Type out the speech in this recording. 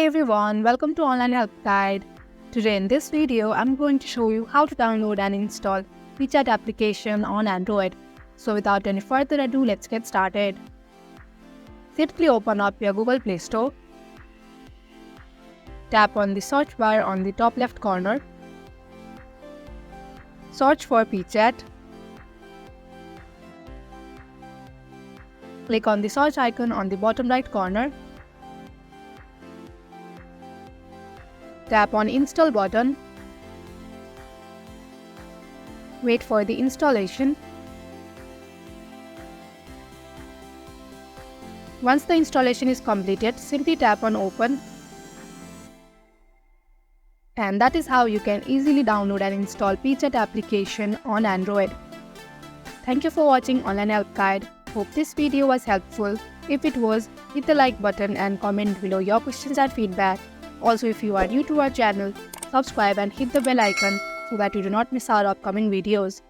Hey everyone, welcome to Online Help Guide. Today in this video, I'm going to show you how to download and install Peachat application on Android. So without any further ado, let's get started. Simply open up your Google Play Store. Tap on the search bar on the top left corner. Search for Peachat. Click on the search icon on the bottom right corner. Tap on Install button. Wait for the installation. Once the installation is completed, simply tap on Open. And that is how you can easily download and install Peachat application on Android. Thank you for watching Online Help Guide. Hope this video was helpful. If it was, hit the like button and comment below your questions and feedback. Also, if you are new to our channel, subscribe and hit the bell icon so that you do not miss our upcoming videos.